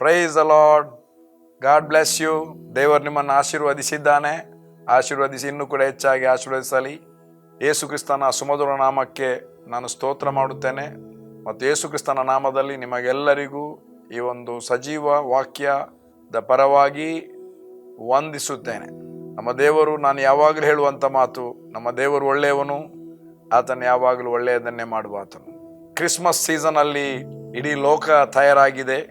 Price the Lord. God bless you. ದೇವರು ನಿಮ್ಮನ್ನು ಆಶೀರ್ವದಿಸಿದ್ದಾನೆ. ಆಶೀರ್ವದಿಸಿ ಇನ್ನೂ ಕೂಡ ಹೆಚ್ಚಾಗಿ ಆಶೀರ್ವದಿಸಲಿ. ಯೇಸು ಕ್ರಿಸ್ತನ ಸುಮಧುರ ನಾಮಕ್ಕೆ ನಾನು ಸ್ತೋತ್ರ ಮಾಡುತ್ತೇನೆ ಮತ್ತು ಯೇಸು ಕ್ರಿಸ್ತನ ನಾಮದಲ್ಲಿ ನಿಮಗೆಲ್ಲರಿಗೂ ಈ ಒಂದು ಸಜೀವ ವಾಕ್ಯದ ಪರವಾಗಿ ವಂದಿಸುತ್ತೇನೆ. ನಮ್ಮ ದೇವರು, ನಾನು ಯಾವಾಗಲೂ ಹೇಳುವಂಥ ಮಾತು, ನಮ್ಮ ದೇವರು ಒಳ್ಳೆಯವನು, ಆತನು ಯಾವಾಗಲೂ ಒಳ್ಳೆಯದನ್ನೇ ಮಾಡುವ ಆತನು. ಕ್ರಿಸ್ಮಸ್ ಸೀಸನಲ್ಲಿ ಇಡೀ ಲೋಕ ತಯಾರಾಗಿದೆ.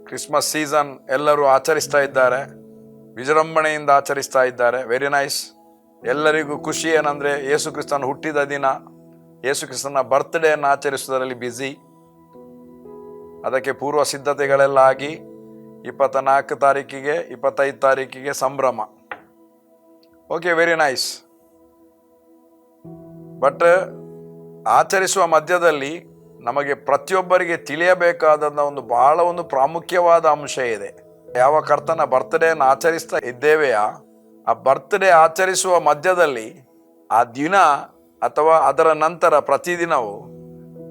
ಕ್ರಿಸ್ಮಸ್ ಸೀಸನ್ ಎಲ್ಲರೂ ಆಚರಿಸ್ತಾ ಇದ್ದಾರೆ, ವಿಜೃಂಭಣೆಯಿಂದ ಆಚರಿಸ್ತಾ ಇದ್ದಾರೆ. Very nice. ಎಲ್ಲರಿಗೂ ಖುಷಿ ಏನಂದರೆ ಯೇಸು ಕ್ರಿಸ್ತನ ಹುಟ್ಟಿದ ದಿನ, ಯೇಸು ಕ್ರಿಸ್ತನ ಬರ್ತ್ಡೇಯನ್ನು ಆಚರಿಸುವುದರಲ್ಲಿ ಬ್ಯುಸಿ. ಅದಕ್ಕೆ ಪೂರ್ವ ಸಿದ್ಧತೆಗಳೆಲ್ಲ ಆಗಿ 24 ತಾರೀಕಿಗೆ 25 ತಾರೀಕಿಗೆ ಸಂಭ್ರಮ. Okay, very nice. ಬಟ್ ಆಚರಿಸುವ ಮಧ್ಯದಲ್ಲಿ ನಮಗೆ ಪ್ರತಿಯೊಬ್ಬರಿಗೆ ತಿಳಿಯಬೇಕಾದಂಥ ಬಹಳ ಪ್ರಾಮುಖ್ಯವಾದ ಅಂಶ ಇದೆ. ಯಾವ ಕರ್ತನ ಬರ್ತ್ಡೇಯನ್ನು ಆಚರಿಸ್ತಾ ಇದ್ದೇವೆಯಾ, ಆ ಬರ್ತ್ಡೇ ಆಚರಿಸುವ ಮಧ್ಯದಲ್ಲಿ ಆ ದಿನ ಅಥವಾ ಅದರ ನಂತರ ಪ್ರತಿದಿನವೂ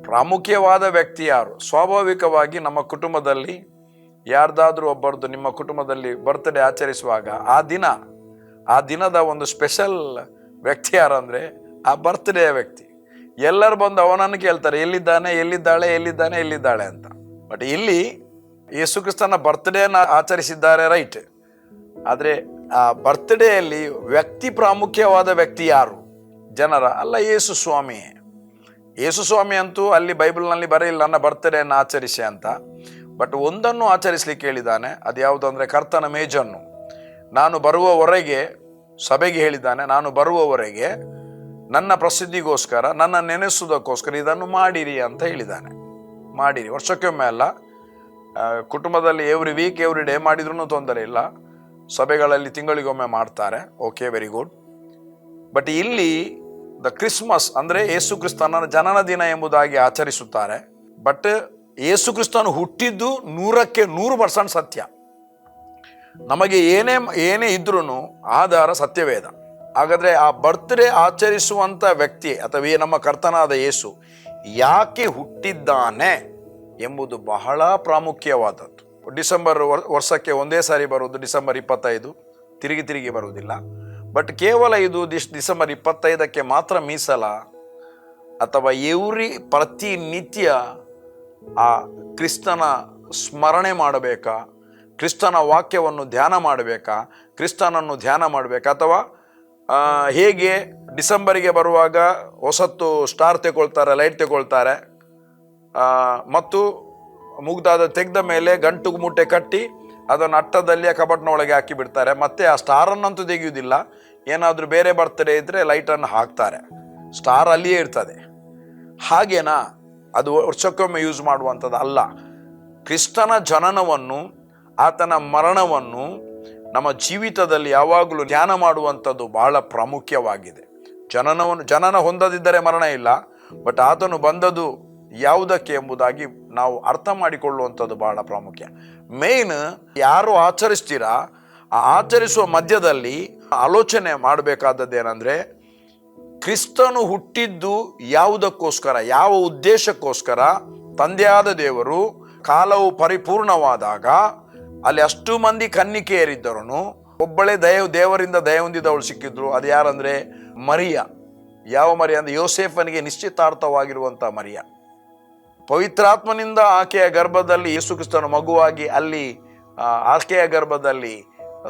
ಪ್ರಾಮುಖ್ಯವಾದ ವ್ಯಕ್ತಿ ಯಾರು? ಸ್ವಾಭಾವಿಕವಾಗಿ ನಮ್ಮ ಕುಟುಂಬದಲ್ಲಿ ಯಾರ್ದಾದ್ರೂ ಒಬ್ಬರದ್ದು ನಿಮ್ಮ ಕುಟುಂಬದಲ್ಲಿ ಬರ್ತ್ಡೇ ಆಚರಿಸುವಾಗ ಆ ದಿನದ ಒಂದು ಸ್ಪೆಷಲ್ ವ್ಯಕ್ತಿ ಯಾರಂದರೆ ಆ ಬರ್ತ್ಡೇ ವ್ಯಕ್ತಿ. ಎಲ್ಲರೂ ಬಂದು ಅವನನ್ನು ಕೇಳ್ತಾರೆ, ಎಲ್ಲಿದ್ದಾನೆ, ಎಲ್ಲಿದ್ದಾಳೆ, ಎಲ್ಲಿದ್ದಾನೆ, ಎಲ್ಲಿದ್ದಾಳೆ ಅಂತ. ಬಟ್ ಇಲ್ಲಿ ಯೇಸು ಕ್ರಿಸ್ತನ ಬರ್ತ್ಡೇನ ಆಚರಿಸಿದ್ದಾರೆ, ರೈಟ್. ಆದರೆ ಆ ಬರ್ತ್ಡೇಯಲ್ಲಿ ವ್ಯಕ್ತಿ ಪ್ರಾಮುಖ್ಯವಾದ ವ್ಯಕ್ತಿ ಯಾರು? ಜನರ ಅಲ್ಲ, ಯೇಸು ಸ್ವಾಮಿ. ಯೇಸು ಸ್ವಾಮಿ ಅಂತೂ ಅಲ್ಲಿ ಬೈಬಲ್ನಲ್ಲಿ ಬರೆಯಿಲ್ಲ ನನ್ನ ಬರ್ತ್ಡೇಯನ್ನು ಆಚರಿಸಿ ಅಂತ. ಬಟ್ ಒಂದನ್ನು ಆಚರಿಸಲಿಕ್ಕೆ ಹೇಳಿದ್ದಾನೆ. ಅದು ಯಾವುದು ಅಂದರೆ ಕರ್ತನ ಮೇಜನ್ನು. ನಾನು ಬರುವವರೆಗೆ ಸಭೆಗೆ ಹೇಳಿದ್ದಾನೆ, ನಾನು ಬರುವವರೆಗೆ ನನ್ನ ಪ್ರಸಿದ್ಧಿಗೋಸ್ಕರ, ನನ್ನ ನೆನೆಸುವುದಕ್ಕೋಸ್ಕರ ಇದನ್ನು ಮಾಡಿರಿ ಅಂತ ಹೇಳಿದ್ದಾನೆ. ಮಾಡಿರಿ, ವರ್ಷಕ್ಕೊಮ್ಮೆ ಅಲ್ಲ, ಕುಟುಂಬದಲ್ಲಿ ಎವ್ರಿ ವೀಕ್ ಎವ್ರಿ ಡೇ ಮಾಡಿದ್ರೂ ತೊಂದರೆ ಇಲ್ಲ. ಸಭೆಗಳಲ್ಲಿ ತಿಂಗಳಿಗೊಮ್ಮೆ ಮಾಡ್ತಾರೆ. Okay, very good. ಬಟ್ ಇಲ್ಲಿ ದ ಕ್ರಿಸ್ಮಸ್ ಅಂದರೆ ಯೇಸು ಕ್ರಿಸ್ತನ ಜನನ ದಿನ ಎಂಬುದಾಗಿ ಆಚರಿಸುತ್ತಾರೆ. ಬಟ್ ಯೇಸು ಕ್ರಿಸ್ತನು ಹುಟ್ಟಿದ್ದು 100% ಸತ್ಯ. ನಮಗೆ ಏನೇ ಇದ್ರೂ ಆಧಾರ ಸತ್ಯವೇದ. ಹಾಗಾದರೆ ಆ ಬರ್ತ್ಡೇ ಆಚರಿಸುವಂಥ ವ್ಯಕ್ತಿ ಅಥವಾ ನಮ್ಮ ಕರ್ತನಾದ ಯೇಸು ಯಾಕೆ ಹುಟ್ಟಿದ್ದಾನೆ ಎಂಬುದು ಬಹಳ ಪ್ರಾಮುಖ್ಯವಾದದ್ದು. ಡಿಸೆಂಬರ್ ವರ್ಷಕ್ಕೆ ಒಂದೇ ಸಾರಿ ಬರುವುದು ಡಿಸೆಂಬರ್ 25, ತಿರುಗಿ ಬರುವುದಿಲ್ಲ. ಬಟ್ ಕೇವಲ ಇದು ಡಿಸೆಂಬರ್ 25ಕ್ಕೆ ಮಾತ್ರ ಮೀಸಲ, ಅಥವಾ ಪ್ರತಿನಿತ್ಯ ಆ ಕ್ರಿಸ್ತನ ಸ್ಮರಣೆ ಮಾಡಬೇಕಾ, ಕ್ರಿಸ್ತನ ವಾಕ್ಯವನ್ನು ಧ್ಯಾನ ಮಾಡಬೇಕಾ, ಕ್ರಿಸ್ತನನ್ನು ಧ್ಯಾನ ಮಾಡಬೇಕಾ, ಅಥವಾ ಹೇಗೆ ಡಿಸೆಂಬರಿಗೆ ಬರುವಾಗ ಹೊಸತ್ತು ಸ್ಟಾರ್ ತಗೊಳ್ತಾರೆ, ಲೈಟ್ ತಗೊಳ್ತಾರೆ, ಮತ್ತು ಮುಗ್ದಾದ ತೆಗೆದ ಮೇಲೆ ಗಂಟು ಮೂಟೆ ಕಟ್ಟಿ ಅದನ್ನು ಅಟ್ಟದಲ್ಲಿ ಕಬಟ್ನ ಒಳಗೆ ಹಾಕಿ ಬಿಡ್ತಾರೆ. ಮತ್ತೆ ಆ ಸ್ಟಾರನ್ನಂತೂ ತೆಗೆಯುವುದಿಲ್ಲ. ಏನಾದರೂ ಬೇರೆ ಬರ್ತ್ಡೇ ಇದ್ದರೆ ಲೈಟನ್ನು ಹಾಕ್ತಾರೆ, ಸ್ಟಾರ್ ಅಲ್ಲಿಯೇ ಇರ್ತದೆ. ಹಾಗೇನಾ? ಅದು ವರ್ಷಕ್ಕೊಮ್ಮೆ ಯೂಸ್ ಮಾಡುವಂಥದ್ದು ಅಲ್ಲ. ಕ್ರಿಸ್ತನ ಜನನವನ್ನು, ಆತನ ಮರಣವನ್ನು ನಮ್ಮ ಜೀವಿತದಲ್ಲಿ ಯಾವಾಗಲೂ ಧ್ಯಾನ ಮಾಡುವಂಥದ್ದು ಬಹಳ ಪ್ರಾಮುಖ್ಯವಾಗಿದೆ. ಜನನ ಹೊಂದದಿದ್ದರೆ ಮರಣ ಇಲ್ಲ. ಬಟ್ ಆತನು ಬಂದದ್ದು ಯಾವುದಕ್ಕೆ ಎಂಬುದಾಗಿ ನಾವು ಅರ್ಥ ಮಾಡಿಕೊಳ್ಳುವಂಥದ್ದು ಬಹಳ ಪ್ರಾಮುಖ್ಯ. ಮೇನ್ ಯಾರು ಆಚರಿಸ್ತೀರಾ, ಆ ಆಚರಿಸುವ ಮಧ್ಯದಲ್ಲಿ ಆಲೋಚನೆ ಮಾಡಬೇಕಾದದ್ದೇನೆಂದರೆ, ಕ್ರಿಸ್ತನು ಹುಟ್ಟಿದ್ದು ಯಾವುದಕ್ಕೋಸ್ಕರ, ಯಾವ ಉದ್ದೇಶಕ್ಕೋಸ್ಕರ? ತಂದೆಯಾದ ದೇವರು ಕಾಲವು ಪರಿಪೂರ್ಣವಾದಾಗ ಅಲ್ಲಿ ಅಷ್ಟು ಮಂದಿ ಕನ್ನಿಕೆಯರಿದ್ದರೂ ಒಬ್ಬಳೇ ದೇವರಿಂದ ದಯ ಹೊಂದಿದವಳು ಸಿಕ್ಕಿದ್ರು. ಅದು ಯಾರಂದರೆ ಮರಿಯ. ಯಾವ ಮರಿಯ ಅಂದರೆ ಯೋಸೇಫನಿಗೆ ನಿಶ್ಚಿತಾರ್ಥವಾಗಿರುವಂಥ ಮರಿಯ. ಪವಿತ್ರಾತ್ಮನಿಂದ ಆಕೆಯ ಗರ್ಭದಲ್ಲಿ ಯೇಸು ಕ್ರಿಸ್ತನ ಮಗುವಾಗಿ ಅಲ್ಲಿ ಆಕೆಯ ಗರ್ಭದಲ್ಲಿ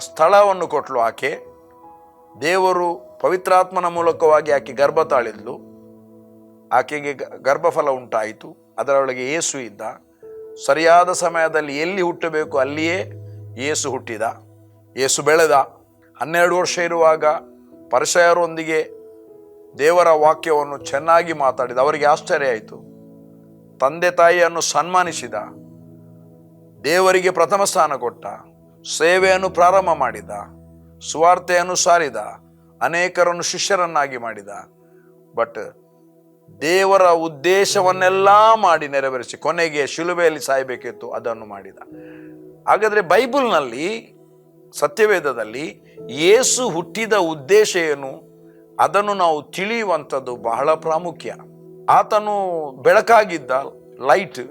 ಸ್ಥಳವನ್ನು ಕೊಟ್ಟಳು. ಆಕೆ ದೇವರು ಪವಿತ್ರಾತ್ಮನ ಮೂಲಕವಾಗಿ ಆಕೆ ಗರ್ಭ ತಾಳಿದ್ಲು. ಆಕೆಗೆ ಗರ್ಭಫಲ ಉಂಟಾಯಿತು. ಅದರೊಳಗೆ ಯೇಸು ಇದ್ದ. ಸರಿಯಾದ ಸಮಯದಲ್ಲಿ ಎಲ್ಲಿ ಹುಟ್ಟಬೇಕು ಅಲ್ಲಿಯೇ ಯೇಸು ಹುಟ್ಟಿದ. ಯೇಸು ಬೆಳೆದ. 12 ವರ್ಷ ಇರುವಾಗ ಪರಿಸಯರೊಂದಿಗೆ ದೇವರ ವಾಕ್ಯವನ್ನು ಚೆನ್ನಾಗಿ ಮಾತಾಡಿದ. ಅವರಿಗೆ ಆಶ್ಚರ್ಯ ಆಯಿತು. ತಂದೆ ತಾಯಿಯನ್ನು ಸನ್ಮಾನಿಸಿದ, ದೇವರಿಗೆ ಪ್ರಥಮ ಸ್ಥಾನ ಕೊಟ್ಟ, ಸೇವೆಯನ್ನು ಪ್ರಾರಂಭ ಮಾಡಿದ, ಸುವಾರ್ತೆಯನ್ನು ಸಾರಿದ, ಅನೇಕರನ್ನು ಶಿಷ್ಯರನ್ನಾಗಿ ಮಾಡಿದ. ಬಟ್ ದೇವರ ಉದ್ದೇಶವನ್ನೆಲ್ಲ ಮಾಡಿ ನೆರವೇರಿಸಿ ಕೊನೆಗೆ ಶಿಲುಬೆಯಲ್ಲಿ ಸಾಯಬೇಕಿತ್ತು, ಅದನ್ನು ಮಾಡಿದ. ಹಾಗಾದರೆ ಬೈಬಲ್ನಲ್ಲಿ, ಸತ್ಯವೇದದಲ್ಲಿ ಯೇಸು ಹುಟ್ಟಿದ ಉದ್ದೇಶ ಏನು, ಅದನ್ನು ನಾವು ತಿಳಿಯುವಂಥದ್ದು ಬಹಳ ಪ್ರಾಮುಖ್ಯ. ಆತನು ಬೆಳಕಾಗಿದ್ದ, ಲೈಟ್.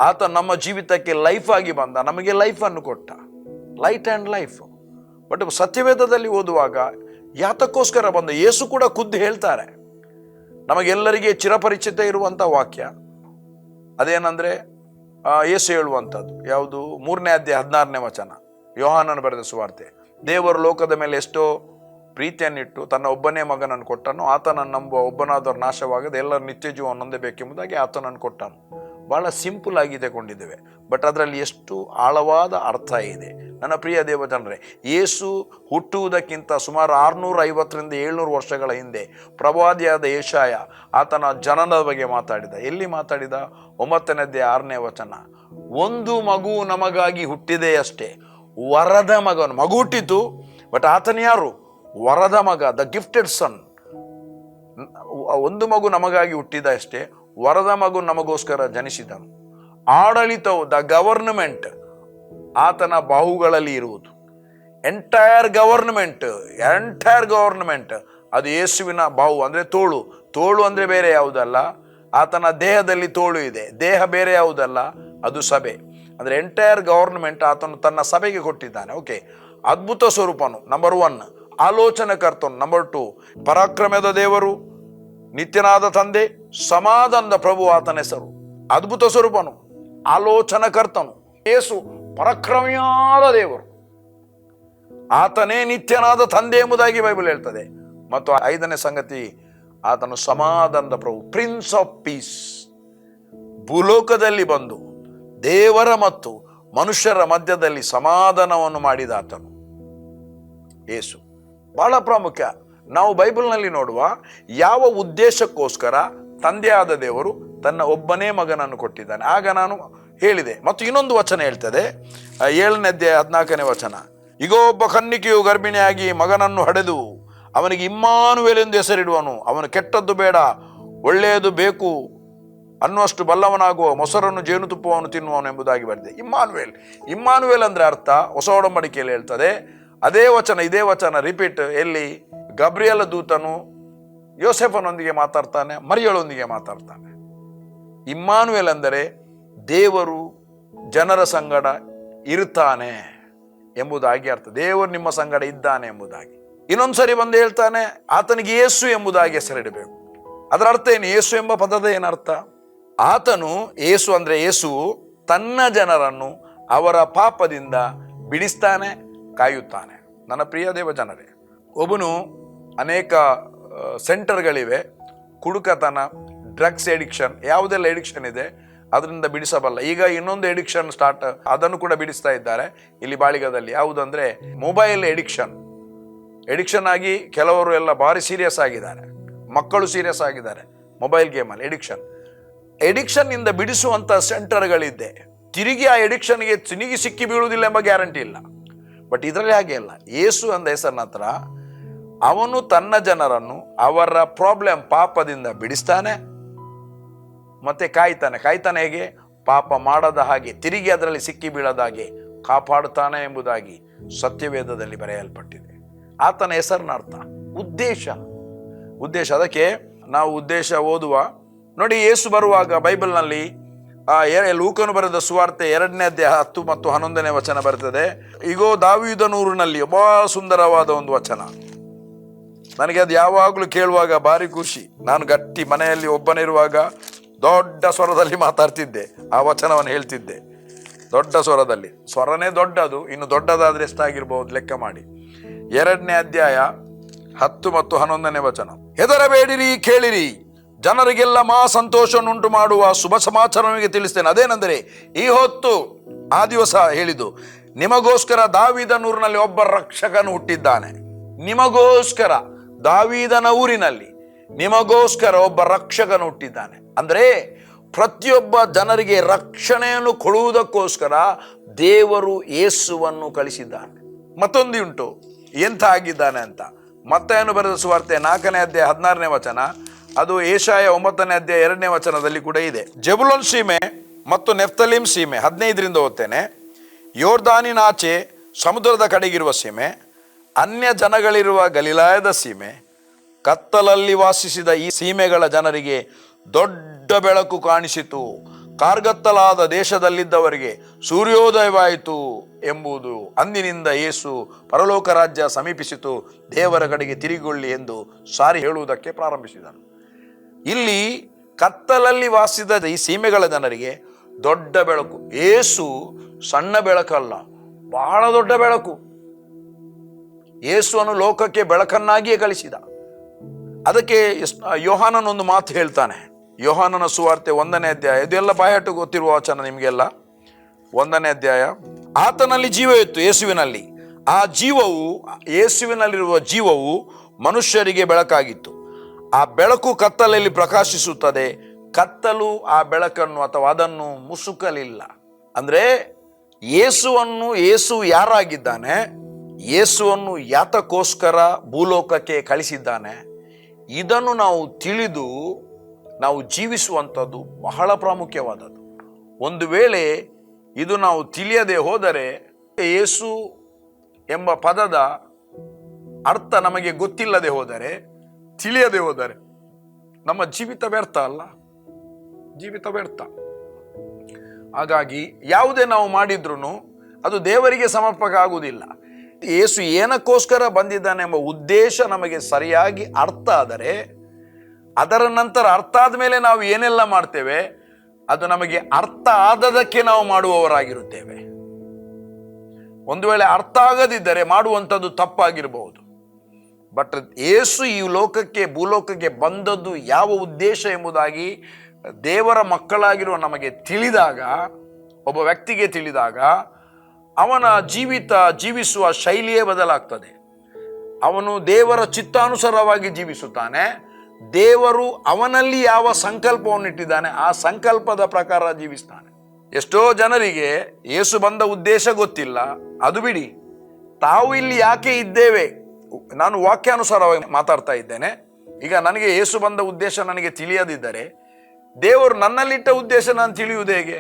ಆತ ನಮ್ಮ ಜೀವಿತಕ್ಕೆ ಲೈಫ್ ಆಗಿ ಬಂದ, ನಮಗೆ ಲೈಫನ್ನು ಕೊಟ್ಟ, ಲೈಟ್ ಆ್ಯಂಡ್ ಲೈಫ್. ಬಟ್ ಸತ್ಯವೇದದಲ್ಲಿ ಓದುವಾಗ ಯಾತಕ್ಕೋಸ್ಕರ ಬಂದ, ಯೇಸು ಕೂಡ ಖುದ್ದು ಹೇಳ್ತಾರೆ. ನಮಗೆಲ್ಲರಿಗೆ ಚಿರಪರಿಚಿತ ಇರುವಂಥ ವಾಕ್ಯ ಅದೇನಂದ್ರೆ ಯೇಸು ಹೇಳುವಂಥದ್ದು ಯಾವುದು, 3ನೇ ಅಧ್ಯಾಯ 16ನೇ ವಚನ, ಯೋಹಾನನು ಬರೆದ ಸುವಾರ್ತೆ. ದೇವರು ಲೋಕದ ಮೇಲೆ ಎಷ್ಟೋ ಪ್ರೀತಿಯನ್ನಿಟ್ಟು ತನ್ನ ಒಬ್ಬನೇ ಮಗನನ್ನು ಕೊಟ್ಟನು, ಆತನನ್ನು ನಂಬುವ ಒಬ್ಬನಾದವರು ನಾಶವಾಗದೆ ಎಲ್ಲರೂ ನಿತ್ಯ ಜೀವವನ್ನು ಹೊಂದಬೇಕೆಂಬುದಾಗಿ ಆತನನ್ನು ಕೊಟ್ಟನು. ಬಹಳ ಸಿಂಪಲ್ ಆಗಿ ತೆಗೊಂಡಿದ್ದೇವೆ, ಬಟ್ ಅದರಲ್ಲಿ ಎಷ್ಟು ಆಳವಾದ ಅರ್ಥ ಇದೆ. ನನ್ನ ಪ್ರಿಯ ದೇವಜನರೇ, ಯೇಸು ಹುಟ್ಟುವುದಕ್ಕಿಂತ ಸುಮಾರು 650ರಿಂದ 700 ವರ್ಷಗಳ ಹಿಂದೆ ಪ್ರವಾದಿಯಾದ ಯೆಶಾಯ ಆತನ ಜನನದ ಬಗ್ಗೆ ಮಾತಾಡಿದ. ಎಲ್ಲಿ ಮಾತಾಡಿದ? 9ನೇ ಅಧ್ಯಾಯ 6ನೇ ವಚನ. ಒಂದು ಮಗು ನಮಗಾಗಿ ಹುಟ್ಟಿದೆ ಅಷ್ಟೇ, ವರದ ಮಗನು. ಮಗು ಹುಟ್ಟಿತು, ಬಟ್ ಆತನ ಯಾರು? ವರದ ಮಗ, ದ ಗಿಫ್ಟೆಡ್ ಸನ್. ಒಂದು ಮಗು ನಮಗಾಗಿ ಹುಟ್ಟಿದ ಅಷ್ಟೇ, ವರದ ಮಗು ನಮಗೋಸ್ಕರ ಜನಿಸಿದನು. ಆಡಳಿತವು, ದ ಗವರ್ನಮೆಂಟ್, ಆತನ ಬಾಹುಗಳಲ್ಲಿ ಇರುವುದು. ಎಂಟೈರ್ ಗವರ್ನಮೆಂಟ್ ಅದು ಯೇಸುವಿನ ಬಾಹು ಅಂದರೆ ತೋಳು. ತೋಳು ಅಂದರೆ ಬೇರೆ ಯಾವುದಲ್ಲ, ಆತನ ದೇಹದಲ್ಲಿ ತೋಳು ಇದೆ. ದೇಹ ಬೇರೆ ಯಾವುದಲ್ಲ, ಅದು ಸಭೆ. ಅಂದರೆ ಎಂಟೈರ್ ಗವರ್ನಮೆಂಟ್ ಆತನು ತನ್ನ ಸಭೆಗೆ ಕೊಟ್ಟಿದ್ದಾನೆ. ಓಕೆ, ಅದ್ಭುತ ಸ್ವರೂಪನು ನಂಬರ್ 1, ಆಲೋಚನಕರ್ತನು ನಂಬರ್ 2, ಪರಾಕ್ರಮದ ದೇವರು, ನಿತ್ಯನಾದ ತಂದೆ, ಸಮಾಧಾನದ ಪ್ರಭು ಆತನ ಹೆಸರು. ಅದ್ಭುತ ಸ್ವರೂಪನು, ಆಲೋಚನಕರ್ತನು. ಯೇಸು ಪರಾಕ್ರಮಿಯಾದ ದೇವರು, ಆತನೇ ನಿತ್ಯನಾದ ತಂದೆ ಎಂಬುದಾಗಿ ಬೈಬಲ್ ಹೇಳ್ತದೆ. ಮತ್ತು 5ನೇ ಸಂಗತಿ, ಆತನು ಸಮಾಧಾನದ ಪ್ರಭು, ಪ್ರಿನ್ಸ್ ಆಫ್ ಪೀಸ್. ಭೂಲೋಕದಲ್ಲಿ ಬಂದು ದೇವರ ಮತ್ತು ಮನುಷ್ಯರ ಮಧ್ಯದಲ್ಲಿ ಸಮಾಧಾನವನ್ನು ಮಾಡಿದ ಆತನು ಯೇಸು. ಬಹಳ ಪ್ರಾಮುಖ್ಯ. ನಾವು ಬೈಬಲ್ನಲ್ಲಿ ನೋಡುವ ಯಾವ ಉದ್ದೇಶಕ್ಕೋಸ್ಕರ ತಂದೆಯಾದ ದೇವರು ತನ್ನ ಒಬ್ಬನೇ ಮಗನನ್ನು ಕೊಟ್ಟಿದ್ದಾನೆ. ಆಗ ನಾನು ಹೇಳಿದೆ. ಮತ್ತು ಇನ್ನೊಂದು ವಚನ ಹೇಳ್ತದೆ, 7ನೇ ಅಧ್ಯಾಯ 14ನೇ ವಚನ. ಇಗೋ, ಒಬ್ಬ ಕನ್ನಿಕೆಯು ಗರ್ಭಿಣಿಯಾಗಿ ಮಗನನ್ನು ಹಡೆದು ಅವನಿಗೆ ಇಮ್ಮಾನುವೇಲ್ ಎಂದು ಹೆಸರಿಡುವನು. ಅವನು ಕೆಟ್ಟದ್ದು ಬೇಡ, ಒಳ್ಳೆಯದು ಬೇಕು ಅನ್ನುವಷ್ಟು ಬಲ್ಲವನಾಗುವ, ಮೊಸರನ್ನು ಜೇನುತುಪ್ಪವನ್ನು ತಿನ್ನುವನು ಎಂಬುದಾಗಿ ಬರೆದಿದೆ. ಇಮ್ಮಾನುವೇಲ್ ಅಂದ್ರೆ ಅರ್ಥ ಹೊಸ ಒಡಂಬಡಿಕೆಯಲ್ಲಿ ಹೇಳ್ತದೆ. ಅದೇ ವಚನ, ಇದೇ ವಚನ ರಿಪೀಟ್ ಎಲ್ಲಿ? ಗಬ್ರಿಯಲ ದೂತನು ಯೋಸೆಫನೊಂದಿಗೆ ಮಾತಾಡ್ತಾನೆ, ಮರಿಯಳೊಂದಿಗೆ ಮಾತಾಡ್ತಾನೆ. ಇಮ್ಮಾನುವೇಲ್ ಅಂದರೆ ದೇವರು ಜನರ ಸಂಗಡ ಇರ್ತಾನೆ ಎಂಬುದಾಗಿ ಅರ್ಥ. ದೇವರು ನಿಮ್ಮ ಸಂಗಡ ಇದ್ದಾನೆ ಎಂಬುದಾಗಿ. ಇನ್ನೊಂದ್ಸರಿ ಬಂದು ಹೇಳ್ತಾನೆ, ಆತನಿಗೆ ಯೇಸು ಎಂಬುದಾಗಿ ಹೆಸರಿಡಬೇಕು. ಅದರ ಅರ್ಥ ಏನು? ಯೇಸು ಎಂಬ ಪದದ ಏನರ್ಥ? ಆತನು, ಯೇಸು ಅಂದ್ರೆ ಯೇಸು ತನ್ನ ಜನರನ್ನು ಅವರ ಪಾಪದಿಂದ ಬಿಡಿಸ್ತಾನೆ, ಕಾಯುತ್ತಾನೆ. ನನ್ನ ಪ್ರಿಯ ದೇವ ಜನರೇ, ಒಬ್ಬನು ಅನೇಕ ಸೆಂಟರ್ಗಳಿವೆ, ಕುಡುಕತನ, ಡ್ರಗ್ಸ್ ಎಡಿಕ್ಷನ್, ಯಾವುದೆಲ್ಲ ಎಡಿಕ್ಷನ್ ಇದೆ ಅದರಿಂದ ಬಿಡಿಸಬಲ್ಲ. ಈಗ ಇನ್ನೊಂದು ಎಡಿಕ್ಷನ್ ಸ್ಟಾರ್ಟ್, ಅದನ್ನು ಕೂಡ ಬಿಡಿಸ್ತಾ ಇದ್ದಾರೆ ಇಲ್ಲಿ ಬಾಳಿಗದಲ್ಲಿ. ಯಾವುದಂದ್ರೆ ಮೊಬೈಲ್ ಎಡಿಕ್ಷನ್ ಆಗಿ ಕೆಲವರು ಎಲ್ಲ ಭಾರಿ ಸೀರಿಯಸ್ ಆಗಿದ್ದಾರೆ, ಮಕ್ಕಳು ಸೀರಿಯಸ್ ಆಗಿದ್ದಾರೆ ಮೊಬೈಲ್ ಗೇಮಲ್ಲಿ. ಎಡಿಕ್ಷನ್ ಇಂದ ಬಿಡಿಸುವಂತ ಸೆಂಟರ್ಗಳಿದೆ. ತಿರುಗಿ ಆ ಎಡಿಕ್ಷನ್ಗೆ ತಿರುಗಿ ಸಿಕ್ಕಿ ಬೀಳುವುದಿಲ್ಲ ಎಂಬ ಗ್ಯಾರಂಟಿ ಇಲ್ಲ. ಬಟ್ ಇದರಲ್ಲಿ ಹಾಗೆ ಅಲ್ಲ. ಯೇಸು ಅಂದ ಹೆಸರಿನ ಹತ್ರ ಅವನು ತನ್ನ ಜನರನ್ನು ಅವರ ಪ್ರಾಬ್ಲಮ್, ಪಾಪದಿಂದ ಬಿಡಿಸ್ತಾನೆ ಮತ್ತೆ ಕಾಯ್ತಾನೆ. ಹೇಗೆ? ಪಾಪ ಮಾಡದ ಹಾಗೆ, ತಿರುಗಿ ಅದರಲ್ಲಿ ಸಿಕ್ಕಿ ಬೀಳದ ಹಾಗೆ ಕಾಪಾಡುತ್ತಾನೆ ಎಂಬುದಾಗಿ ಸತ್ಯವೇದದಲ್ಲಿ ಬರೆಯಲ್ಪಟ್ಟಿದೆ. ಆತನ ಹೆಸರಿನ ಅರ್ಥ ಉದ್ದೇಶ. ಅದಕ್ಕೆ ನಾವು ಉದ್ದೇಶ ಓದುವ ನೋಡಿ. ಯೇಸು ಬರುವಾಗ ಬೈಬಲ್ನಲ್ಲಿ ಲೂಕನು ಬರೆದ ಸುವಾರ್ತೆ 2ನೇ ಅಧ್ಯಾಯ 10 ಮತ್ತು 11ನೇ ವಚನ ಬರ್ತದೆ. ಇಗೋ, ದಾವೀದನೂರಿನಲ್ಲಿ ಬಹಳ ಸುಂದರವಾದ ಒಂದು ವಚನ. ನನಗೆ ಅದು ಯಾವಾಗಲೂ ಕೇಳುವಾಗ ಭಾರಿ ಖುಷಿ. ನಾನು ಗಟ್ಟಿ ಮನೆಯಲ್ಲಿ ಒಬ್ಬನಿರುವಾಗ ದೊಡ್ಡ ಸ್ವರದಲ್ಲಿ ಮಾತಾಡ್ತಿದ್ದೆ, ಆ ವಚನವನ್ನು ಹೇಳ್ತಿದ್ದೆ ದೊಡ್ಡ ಸ್ವರದಲ್ಲಿ. ಸ್ವರನೇ ದೊಡ್ಡದು, ಇನ್ನು ದೊಡ್ಡದಾದ್ರೆ ಎಷ್ಟಾಗಿರ್ಬಹುದು ಲೆಕ್ಕ ಮಾಡಿ. 2ನೇ ಅಧ್ಯಾಯ 10 ಮತ್ತು 11ನೇ ವಚನ. ಹೆದರಬೇಡಿರಿ, ಕೇಳಿರಿ, ಜನರಿಗೆಲ್ಲ ಮಹಾ ಸಂತೋಷವನ್ನುಂಟು ಮಾಡುವ ಶುಭ ಸಮಾಚಾರನಿಗೆ ತಿಳಿಸ್ತೇನೆ. ಅದೇನೆಂದರೆ, ಈ ಹೊತ್ತು, ಆ ದಿವಸ ಹೇಳಿದ್ದು, ನಿಮಗೋಸ್ಕರ ದಾವೀದನೂರಿನಲ್ಲಿ ಒಬ್ಬ ರಕ್ಷಕನು ಹುಟ್ಟಿದ್ದಾನೆ. ನಿಮಗೋಸ್ಕರ, ದಾವೀದನ ಊರಿನಲ್ಲಿ ನಿಮಗೋಸ್ಕರ ಒಬ್ಬ ರಕ್ಷಕನು ಹುಟ್ಟಿದ್ದಾನೆ. ಅಂದ್ರೆ ಪ್ರತಿಯೊಬ್ಬ ಜನರಿಗೆ ರಕ್ಷಣೆಯನ್ನು ಕೊಡುವುದಕ್ಕೋಸ್ಕರ ದೇವರು ಯೇಸುವನ್ನು ಕಳಿಸಿದ್ದಾನೆ. ಮತ್ತೊಂದು ಉಂಟು, ಎಂಥ ಆಗಿದ್ದಾನೆ ಅಂತ. ಮತ್ತಾಯನು ಬರೆದ ಸುವಾರ್ತೆ 4ನೇ ಅಧ್ಯಾಯ 16ನೇ ವಚನ, ಅದು ಯೆಶಾಯ 9ನೇ ಅಧ್ಯಾಯ 2ನೇ ವಚನದಲ್ಲಿ ಕೂಡ ಇದೆ. ಜೆಬುಲೋನ್ ಸೀಮೆ ಮತ್ತು ನೆಫ್ತಲೀಮ್ ಸೀಮೆ, 15ರಿಂದ ಓದ್ತೇನೆ. ಯೋರ್ದಾನಿನಾಚೆ ಸಮುದ್ರದ ಕಡೆಗಿರುವ ಸೀಮೆ, ಅನ್ಯ ಜನಗಳಿರುವ ಗಲಿಲಾಯದ ಸೀಮೆ, ಕತ್ತಲಲ್ಲಿ ವಾಸಿಸಿದ ಈ ಸೀಮೆಗಳ ಜನರಿಗೆ ದೊಡ್ಡ ಬೆಳಕು ಕಾಣಿಸಿತು. ಕಾರ್ಗತ್ತಲಾದ ದೇಶದಲ್ಲಿದ್ದವರಿಗೆ ಸೂರ್ಯೋದಯವಾಯಿತು ಎಂಬುದು. ಅಂದಿನಿಂದ ಯೇಸು ಪರಲೋಕ ರಾಜ್ಯ ಸಮೀಪಿಸಿತು, ದೇವರ ಕಡೆಗೆ ತಿರುಗಿಕೊಳ್ಳಿ ಎಂದು ಸಾರಿ ಹೇಳುವುದಕ್ಕೆ ಪ್ರಾರಂಭಿಸಿದನು. ಇಲ್ಲಿ ಕತ್ತಲಲ್ಲಿ ವಾಸಿಸಿದ ಈ ಸೀಮೆಗಳ ಜನರಿಗೆ ದೊಡ್ಡ ಬೆಳಕು. ಯೇಸು ಸಣ್ಣ ಬೆಳಕಲ್ಲ, ಬಹಳ ದೊಡ್ಡ ಬೆಳಕು. ಯೇಸುವನ್ನು ಲೋಕಕ್ಕೆ ಬೆಳಕನ್ನಾಗಿಯೇ ಕಳಿಸಿದ. ಅದಕ್ಕೆ ಯೋಹಾನನೊಂದು ಮಾತು ಹೇಳ್ತಾನೆ. ಯೋಹಾನನ ಸುವಾರ್ತೆ 1ನೇ ಅಧ್ಯಾಯ, ಇದೆಲ್ಲ ಬಾಯಾಟು ಗೊತ್ತಿರುವ ವಚನ ನಿಮಗೆಲ್ಲ. 1ನೇ ಅಧ್ಯಾಯ, ಆತನಲ್ಲಿ ಜೀವ ಇತ್ತು, ಯೇಸುವಿನಲ್ಲಿ. ಆ ಜೀವವು, ಯೇಸುವಿನಲ್ಲಿರುವ ಜೀವವು ಮನುಷ್ಯರಿಗೆ ಬೆಳಕಾಗಿತ್ತು. ಆ ಬೆಳಕು ಕತ್ತಲಲ್ಲಿ ಪ್ರಕಾಶಿಸುತ್ತದೆ, ಕತ್ತಲು ಆ ಬೆಳಕನ್ನು ಅಥವಾ ಅದನ್ನು ಮುಸುಕಲಿಲ್ಲ. ಅಂದ್ರೆ ಯೇಸು ಯಾರಾಗಿದ್ದಾನೆ, ಯೇಸುವನ್ನು ಯಾತಕ್ಕೋಸ್ಕರ ಭೂಲೋಕಕ್ಕೆ ಕಳಿಸಿದ್ದಾನೆ, ಇದನ್ನು ನಾವು ತಿಳಿದು ನಾವು ಜೀವಿಸುವಂಥದ್ದು ಬಹಳ ಪ್ರಾಮುಖ್ಯವಾದದ್ದು. ಒಂದು ವೇಳೆ ಇದು ನಾವು ತಿಳಿಯದೆ ಹೋದರೆ, ಯೇಸು ಎಂಬ ಪದದ ಅರ್ಥ ನಮಗೆ ಗೊತ್ತಿಲ್ಲದೆ ಹೋದರೆ, ತಿಳಿಯದೆ ಹೋದರೆ ನಮ್ಮ ಜೀವಿತ ವ್ಯರ್ಥ ಅಲ್ಲ, ಜೀವಿತ ವ್ಯರ್ಥ. ಹಾಗಾಗಿ ಯಾವುದೇ ನಾವು ಮಾಡಿದ್ರೂ ಅದು ದೇವರಿಗೆ ಸಮರ್ಪಕ ಆಗುವುದಿಲ್ಲ. ಯೇಸು ಏನಕ್ಕೋಸ್ಕರ ಬಂದಿದ್ದಾನೆ ಎಂಬ ಉದ್ದೇಶ ನಮಗೆ ಸರಿಯಾಗಿ ಅರ್ಥ ಆದರೆ, ಅದರ ನಂತರ ಅರ್ಥ ಆದ ಮೇಲೆ ನಾವು ಏನೆಲ್ಲ ಮಾಡ್ತೇವೆ ಅದು ನಮಗೆ ಅರ್ಥ ಆದದಕ್ಕೆ ನಾವು ಮಾಡುವವರಾಗಿರುತ್ತೇವೆ. ಒಂದು ವೇಳೆ ಅರ್ಥ ಆಗದಿದ್ದರೆ ಮಾಡುವಂಥದ್ದು ತಪ್ಪಾಗಿರಬಹುದು. ಬಟ್ ಯೇಸು ಈ ಭೂಲೋಕಕ್ಕೆ ಬಂದದ್ದು ಯಾವ ಉದ್ದೇಶ ಎಂಬುದಾಗಿ ದೇವರ ಮಕ್ಕಳಾಗಿರುವ ನಮಗೆ ತಿಳಿದಾಗ, ಒಬ್ಬ ವ್ಯಕ್ತಿಗೆ ತಿಳಿದಾಗ, ಅವನ ಜೀವಿಸುವ ಶೈಲಿಯೇ ಬದಲಾಗ್ತದೆ. ಅವನು ದೇವರ ಚಿತ್ತಾನುಸಾರವಾಗಿ ಜೀವಿಸುತ್ತಾನೆ. ದೇವರು ಅವನಲ್ಲಿ ಯಾವ ಸಂಕಲ್ಪವನ್ನು ಇಟ್ಟಿದ್ದಾನೆ ಆ ಸಂಕಲ್ಪದ ಪ್ರಕಾರ ಜೀವಿಸ್ತಾನೆ. ಎಷ್ಟೋ ಜನರಿಗೆ ಯೇಸು ಬಂದ ಉದ್ದೇಶ ಗೊತ್ತಿಲ್ಲ, ಅದು ಬಿಡಿ. ತಾವು ಇಲ್ಲಿ ಯಾಕೆ ಇದ್ದೇವೆ, ನಾನು ವಾಕ್ಯಾನುಸಾರವಾಗಿ ಮಾತಾಡ್ತಾ ಇದ್ದೇನೆ. ಈಗ ನನಗೆ ಯೇಸು ಬಂದ ಉದ್ದೇಶ ನನಗೆ ತಿಳಿಯದಿದ್ದರೆ ದೇವರು ನನ್ನಲ್ಲಿಟ್ಟ ಉದ್ದೇಶ ನಾನು ತಿಳಿಯುವುದು ಹೇಗೆ?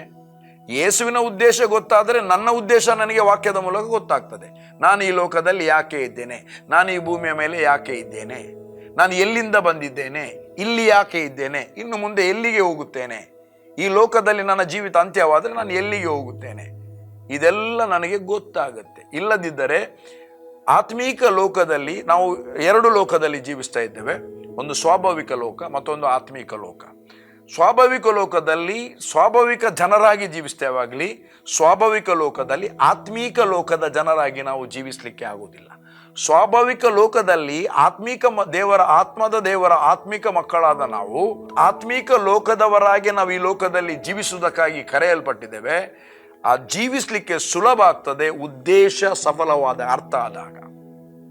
ಯೇಸುವಿನ ಉದ್ದೇಶ ಗೊತ್ತಾದರೆ ನನ್ನ ಉದ್ದೇಶ ನನಗೆ ವಾಕ್ಯದ ಮೂಲಕ ಗೊತ್ತಾಗ್ತದೆ. ನಾನು ಈ ಲೋಕದಲ್ಲಿ ಯಾಕೆ ಇದ್ದೇನೆ, ನಾನು ಈ ಭೂಮಿಯ ಮೇಲೆ ಯಾಕೆ ಇದ್ದೇನೆ, ನಾನು ಎಲ್ಲಿಂದ ಬಂದಿದ್ದೇನೆ, ಇಲ್ಲಿ ಯಾಕೆ ಇದ್ದೇನೆ, ಇನ್ನು ಮುಂದೆ ಎಲ್ಲಿಗೆ ಹೋಗುತ್ತೇನೆ, ಈ ಲೋಕದಲ್ಲಿ ನನ್ನ ಜೀವಿತ ಅಂತ್ಯವಾದರೆ ನಾನು ಎಲ್ಲಿಗೆ ಹೋಗುತ್ತೇನೆ, ಇದೆಲ್ಲ ನನಗೆ ಗೊತ್ತಾಗುತ್ತೆ. ಇಲ್ಲದಿದ್ದರೆ ಆತ್ಮೀಕ ಲೋಕದಲ್ಲಿ ನಾವು 2 ಲೋಕದಲ್ಲಿ ಜೀವಿಸ್ತಾ ಇದ್ದೇವೆ. ಒಂದು ಸ್ವಾಭಾವಿಕ ಲೋಕ, ಮತ್ತೊಂದು ಆತ್ಮೀಕ ಲೋಕ. ಸ್ವಾಭಾವಿಕ ಲೋಕದಲ್ಲಿ ಸ್ವಾಭಾವಿಕ ಜನರಾಗಿ ಜೀವಿಸ್ತೇವಾಗಲಿ, ಸ್ವಾಭಾವಿಕ ಲೋಕದಲ್ಲಿ ಆತ್ಮೀಕ ಲೋಕದ ಜನರಾಗಿ ನಾವು ಜೀವಿಸಲಿಕ್ಕೆ ಆಗುವುದಿಲ್ಲ. ಸ್ವಾಭಾವಿಕ ಲೋಕದಲ್ಲಿ ದೇವರ ಆತ್ಮಿಕ ಮಕ್ಕಳಾದ ನಾವು ಆತ್ಮೀಕ ಲೋಕದವರಾಗಿ ನಾವು ಈ ಲೋಕದಲ್ಲಿ ಜೀವಿಸುವುದಕ್ಕಾಗಿ ಕರೆಯಲ್ಪಟ್ಟಿದ್ದೇವೆ. ಆ ಜೀವಿಸಲಿಕ್ಕೆ ಸುಲಭ ಆಗ್ತದೆ ಉದ್ದೇಶ ಸಫಲವಾದ ಅರ್ಥ ಆದಾಗ.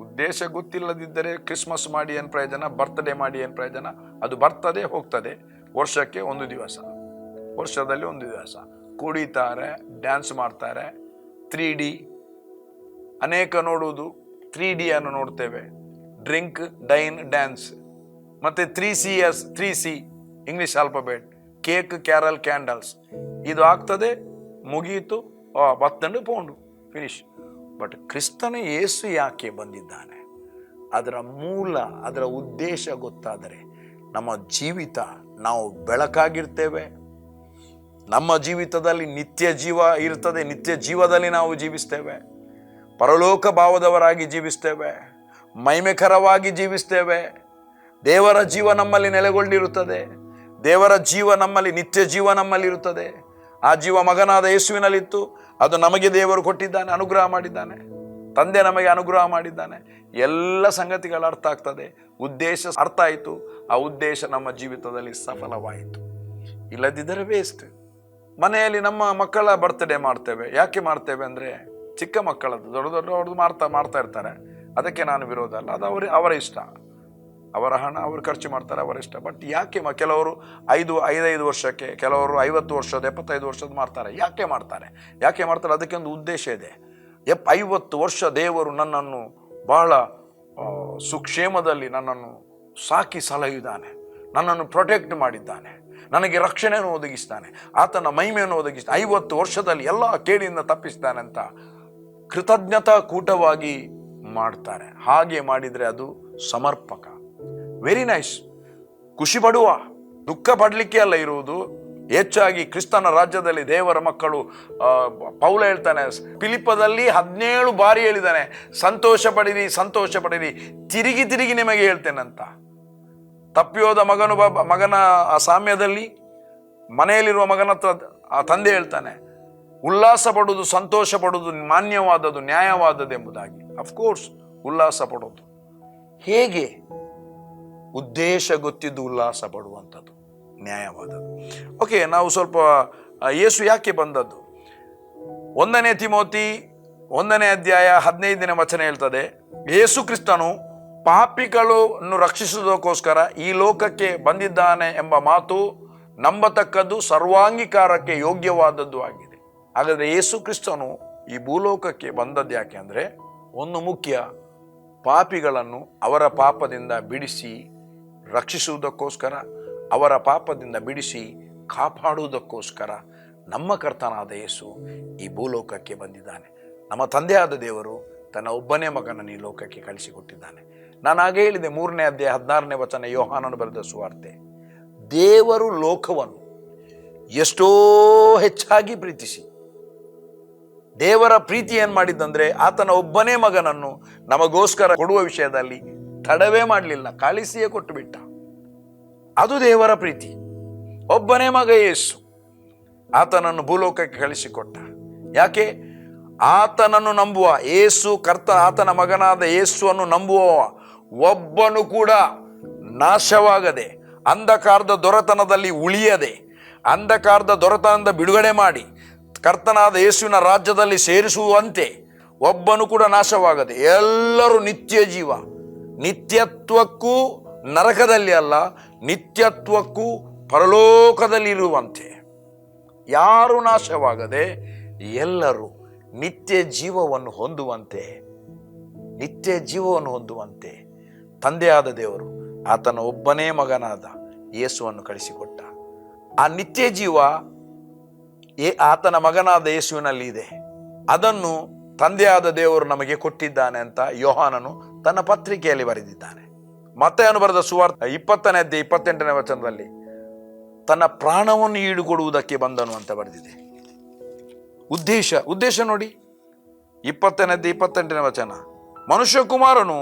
ಉದ್ದೇಶ ಗೊತ್ತಿಲ್ಲದಿದ್ದರೆ ಕ್ರಿಸ್ಮಸ್ ಮಾಡಿ ಏನು ಪ್ರಯೋಜನ, ಬರ್ತ್ಡೇ ಮಾಡಿ ಏನು ಪ್ರಯೋಜನ? ಅದು ಬರ್ತದೆ ಹೋಗ್ತದೆ. ವರ್ಷಕ್ಕೆ 1 ದಿವಸ, ವರ್ಷದಲ್ಲಿ 1 ದಿವಸ ಕುಡಿತಾರೆ, ಡ್ಯಾನ್ಸ್ ಮಾಡ್ತಾರೆ. 3D ಅನೇಕ ನೋಡುವುದು, 3D ಅನ್ನು ನೋಡ್ತೇವೆ. Drink, dine, dance. ಮತ್ತೆ 3C English alphabet, cake, Carol, candles. ಇದು ಆಗ್ತದೆ, ಮುಗಿಯಿತು, 12 ಪೌಂಡು, ಫಿನಿಶ್. ಬಟ್ ಕ್ರಿಸ್ತನ ಯೇಸು ಯಾಕೆ ಬಂದಿದ್ದಾನೆ, ಅದರ ಮೂಲ, ಅದರ ಉದ್ದೇಶ ಗೊತ್ತಾದರೆ ನಮ್ಮ ಜೀವಿತ, ನಾವು ಬೆಳಕಾಗಿರ್ತೇವೆ. ನಮ್ಮ ಜೀವಿತದಲ್ಲಿ ನಿತ್ಯ ಜೀವ ಇರ್ತದೆ. ನಿತ್ಯ ಜೀವದಲ್ಲಿ ನಾವು ಜೀವಿಸ್ತೇವೆ. ಪರಲೋಕ ಭಾವದವರಾಗಿ ಜೀವಿಸ್ತೇವೆ. ಮಹಿಮೆಕರವಾಗಿ ಜೀವಿಸ್ತೇವೆ. ದೇವರ ಜೀವ ನಮ್ಮಲ್ಲಿ ನೆಲೆಗೊಂಡಿರುತ್ತದೆ. ದೇವರ ಜೀವ ನಮ್ಮಲ್ಲಿ, ನಿತ್ಯ ಜೀವ ನಮ್ಮಲ್ಲಿ ಇರುತ್ತದೆ. ಆ ಜೀವ ಮಗನಾದ ಯೇಸುವಿನಲ್ಲಿತ್ತು. ಅದು ನಮಗೆ ದೇವರು ಕೊಟ್ಟಿದ್ದಾನೆ, ಅನುಗ್ರಹ ಮಾಡಿದ್ದಾನೆ. ತಂದೆ ನಮಗೆ ಅನುಗ್ರಹ ಮಾಡಿದ್ದಾನೆ. ಎಲ್ಲ ಸಂಗತಿಗಳು ಅರ್ಥ ಆಗ್ತದೆ. ಉದ್ದೇಶ ಅರ್ಥ ಆಯಿತು. ಆ ಉದ್ದೇಶ ನಮ್ಮ ಜೀವಿತದಲ್ಲಿ ಸಫಲವಾಯಿತು. ಇಲ್ಲದಿದ್ದರೆ ವೇಸ್ಟ್. ಮನೆಯಲ್ಲಿ ನಮ್ಮ ಮಕ್ಕಳ ಬರ್ತ್ಡೇ ಮಾಡ್ತೇವೆ. ಯಾಕೆ ಮಾಡ್ತೇವೆ ಅಂದರೆ, ಚಿಕ್ಕ ಮಕ್ಕಳದ್ದು, ದೊಡ್ಡವ್ರದ್ದು ಮಾಡ್ತಾ ಇರ್ತಾರೆ. ಅದಕ್ಕೆ ನಾನು ವಿರೋಧ ಅಲ್ಲ, ಅದು ಅವರ ಇಷ್ಟ, ಅವರ ಹಣ ಅವರು ಖರ್ಚು ಮಾಡ್ತಾರೆ, ಅವರ ಇಷ್ಟ. ಬಟ್ ಯಾಕೆ ಕೆಲವರು 5 ವರ್ಷಕ್ಕೆ, ಕೆಲವರು 50 ವರ್ಷದ 75 ವರ್ಷದ ಮಾಡ್ತಾರೆ. ಯಾಕೆ ಮಾಡ್ತಾರೆ? ಅದಕ್ಕೆ ಒಂದು ಉದ್ದೇಶ ಇದೆ. 50 ವರ್ಷ ದೇವರು ನನ್ನನ್ನು ಬಹಳ ಸುಕ್ಷೇಮದಲ್ಲಿ ನನ್ನನ್ನು ಸಾಕಿ ಸಲಹಿದ್ದಾನೆ, ನನ್ನನ್ನು ಪ್ರೊಟೆಕ್ಟ್ ಮಾಡಿದ್ದಾನೆ, ನನಗೆ ರಕ್ಷಣೆಯನ್ನು ಒದಗಿಸ್ತಾನೆ, ಆತನ ಮಹಿಮೆಯನ್ನು ಒದಗಿಸ್ತಾನೆ, 50 ವರ್ಷದಲ್ಲಿ ಎಲ್ಲ ಕೇಡಿಯಿಂದ ತಪ್ಪಿಸ್ತಾನೆ ಅಂತ ಕೃತಜ್ಞತಾ ಕೂಟವಾಗಿ ಮಾಡ್ತಾರೆ. ಹಾಗೆ ಮಾಡಿದರೆ ಅದು ಸಮರ್ಪಕ. Very nice. ಖುಷಿ ಪಡುವ, ದುಃಖ ಪಡಲಿಕ್ಕೆ ಅಲ್ಲ ಇರುವುದು, ಹೆಚ್ಚಾಗಿ ಕ್ರಿಸ್ತನ ರಾಜ್ಯದಲ್ಲಿ ದೇವರ ಮಕ್ಕಳು, ಪೌಲ ಹೇಳ್ತಾನೆ ಫಿಲಿಪ್ಪದಲ್ಲಿ 17 ಬಾರಿ ಹೇಳಿದ್ದಾನೆ, ಸಂತೋಷ ಪಡಿರಿ, ಸಂತೋಷ ಪಡಿರಿ, ತಿರುಗಿ ತಿರುಗಿ ನಿಮಗೆ ಹೇಳ್ತೇನಂತ. ತಪ್ಪಿಯೋದ ಮಗನ ಆ ಸಾಮ್ಯದಲ್ಲಿ ಮನೆಯಲ್ಲಿರುವ ಮಗನ ಹತ್ರ ಆ ತಂದೆ ಹೇಳ್ತಾನೆ, ಉಲ್ಲಾಸ ಪಡುವುದು, ಸಂತೋಷ ಪಡುವುದು ಮಾನ್ಯವಾದದ್ದು, ನ್ಯಾಯವಾದದ್ದು ಎಂಬುದಾಗಿ. ಅಫ್ಕೋರ್ಸ್ ಉಲ್ಲಾಸ ಪಡೋದು ಹೇಗೆ? ಉದ್ದೇಶ ಗೊತ್ತಿದ್ದು ಉಲ್ಲಾಸ ಪಡುವಂಥದ್ದು ನ್ಯಾಯವಾದದ್ದು. ಓಕೆ, ನಾವು ಸ್ವಲ್ಪ ಯೇಸು ಯಾಕೆ ಬಂದದ್ದು? 1 ತಿಮೋತಿ 1 ಅಧ್ಯಾಯ 15ನೇ ವಚನ ಹೇಳ್ತದೆ, ಯೇಸು ಕ್ರಿಸ್ತನು ಪಾಪಿಗಳನ್ನು ರಕ್ಷಿಸುವುದಕ್ಕೋಸ್ಕರ ಈ ಲೋಕಕ್ಕೆ ಬಂದಿದ್ದಾನೆ ಎಂಬ ಮಾತು ನಂಬತಕ್ಕದ್ದು, ಸರ್ವಾಂಗೀಕಾರಕ್ಕೆ ಯೋಗ್ಯವಾದದ್ದು ಆಗಿದೆ. ಹಾಗಾದರೆ ಯೇಸು ಕ್ರಿಸ್ತನು ಈ ಭೂಲೋಕಕ್ಕೆ ಬಂದದ್ದು ಯಾಕೆ ಅಂದರೆ, ಒಂದು ಮುಖ್ಯ, ಪಾಪಿಗಳನ್ನು ಅವರ ಪಾಪದಿಂದ ಬಿಡಿಸಿ ರಕ್ಷಿಸುವುದಕ್ಕೋಸ್ಕರ, ಅವರ ಪಾಪದಿಂದ ಬಿಡಿಸಿ ಕಾಪಾಡುವುದಕ್ಕೋಸ್ಕರ ನಮ್ಮ ಕರ್ತನಾದ ಯೇಸು ಈ ಭೂಲೋಕಕ್ಕೆ ಬಂದಿದ್ದಾನೆ. ನಮ್ಮ ತಂದೆಯಾದ ದೇವರು ತನ್ನ ಒಬ್ಬನೇ ಮಗನನ್ನು ಈ ಲೋಕಕ್ಕೆ ಕಳಿಸಿಕೊಟ್ಟಿದ್ದಾನೆ. ನಾನು ಹಾಗೆ ಹೇಳಿದೆ, 3ನೇ ಅಧ್ಯಾಯ 16ನೇ ವಚನ, ಯೋಹಾನನು ಬರೆದ ಸುವಾರ್ತೆ. ದೇವರು ಲೋಕವನ್ನು ಎಷ್ಟೋ ಹೆಚ್ಚಾಗಿ ಪ್ರೀತಿಸಿ, ದೇವರ ಪ್ರೀತಿ ಏನು ಮಾಡಿದ್ದಂದ್ರೆ, ಆತನ ಒಬ್ಬನೇ ಮಗನನ್ನು ನಮಗೋಸ್ಕರ ಕೊಡುವ ವಿಷಯದಲ್ಲಿ ತಡವೇ ಮಾಡಲಿಲ್ಲ, ಕಳಿಸಿಯೇ ಕೊಟ್ಟು ಬಿಟ್ಟ. ಅದು ದೇವರ ಪ್ರೀತಿ. ಒಬ್ಬನೇ ಮಗ ಯೇಸು, ಆತನನ್ನು ಭೂಲೋಕಕ್ಕೆ ಕಳಿಸಿಕೊಟ್ಟ. ಯಾಕೆ? ಆತನನ್ನು ನಂಬುವ, ಯೇಸು ಕರ್ತ, ಆತನ ಮಗನಾದ ಯೇಸುವನ್ನು ನಂಬುವ ಒಬ್ಬನು ಕೂಡ ನಾಶವಾಗದೆ, ಅಂಧಕಾರದ ದೊರೆತನದಲ್ಲಿ ಉಳಿಯದೆ, ಅಂಧಕಾರದ ದೊರೆತನದಿಂದ ಬಿಡುಗಡೆ ಮಾಡಿ ಕರ್ತನಾದ ಯೇಸುವಿನ ರಾಜ್ಯದಲ್ಲಿ ಸೇರಿಸುವಂತೆ ಒಬ್ಬನು ಕೂಡ ನಾಶವಾಗದೆ ಎಲ್ಲರೂ ನಿತ್ಯ ಜೀವ, ನಿತ್ಯತ್ವಕ್ಕೂ ನರಕದಲ್ಲಿ ಅಲ್ಲ, ನಿತ್ಯತ್ವಕ್ಕೂ ಪರಲೋಕದಲ್ಲಿ ಇರುವಂತೆ, ಯಾರು ನಾಶವಾಗದೆ ಎಲ್ಲರೂ ನಿತ್ಯ ಜೀವವನ್ನು ಹೊಂದುವಂತೆ, ನಿತ್ಯ ಜೀವವನ್ನು ಹೊಂದುವಂತೆ ತಂದೆಯಾದ ದೇವರು ಆತನ ಒಬ್ಬನೇ ಮಗನಾದ ಯೇಸುವನ್ನು ಕಳಿಸಿಕೊಟ್ಟ. ಆ ನಿತ್ಯ ಜೀವ ಆತನ ಮಗನಾದ ಯೇಸುವಿನಲ್ಲಿ ಇದೆ. ಅದನ್ನು ತಂದೆಯಾದ ದೇವರು ನಮಗೆ ಕೊಟ್ಟಿದ್ದಾನೆ ಅಂತ ಯೋಹಾನನು ತನ್ನ ಪತ್ರಿಕೆಯಲ್ಲಿ ಬರೆದಿದ್ದಾನೆ. ಮತ್ತಾಯನು ಬರೆದ ಸುವಾರ್ತೆ 20ನೇ ಅಧ್ಯಾಯ 28ನೇ ವಚನದಲ್ಲಿ ತನ್ನ ಪ್ರಾಣವನ್ನು ಈಡುಕೊಡುವುದಕ್ಕೆ ಬಂದನು ಅಂತ ಬರೆದಿದೆ. ಉದ್ದೇಶ ನೋಡಿ, 20ನೇ ಅಧ್ಯಾಯ 28ನೇ ವಚನ, ಮನುಷ್ಯ ಕುಮಾರನು